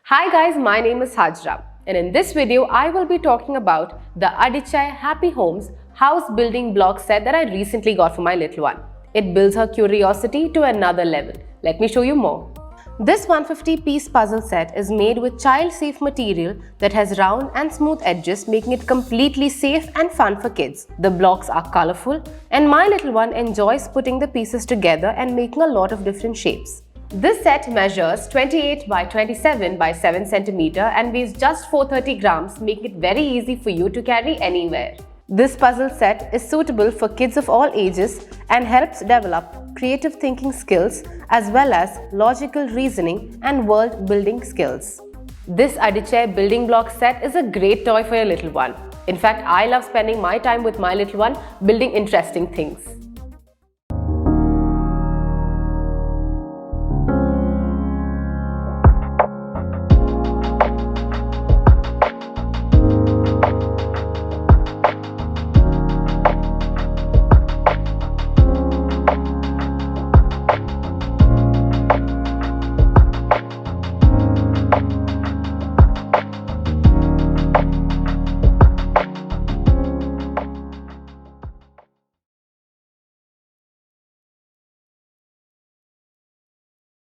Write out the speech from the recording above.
Hi guys, my name is Hajra, and in this video I will be talking about the Adichai Happy Homes house building block set that I recently got for my little one. It builds her curiosity to another level. Let me show you more. This 150-piece puzzle set is made with child-safe material that has round and smooth edges, making it completely safe and fun for kids. The blocks are colorful, and my little one enjoys putting the pieces together and making a lot of different shapes. This set measures 28 by 27 by 7 cm and weighs just 430 grams, making it very easy for you to carry anywhere. This puzzle set is suitable for kids of all ages and helps develop creative thinking skills as well as logical reasoning and world building skills. This Adichai building block set is a great toy for your little one. In fact, I love spending my time with my little one building interesting things.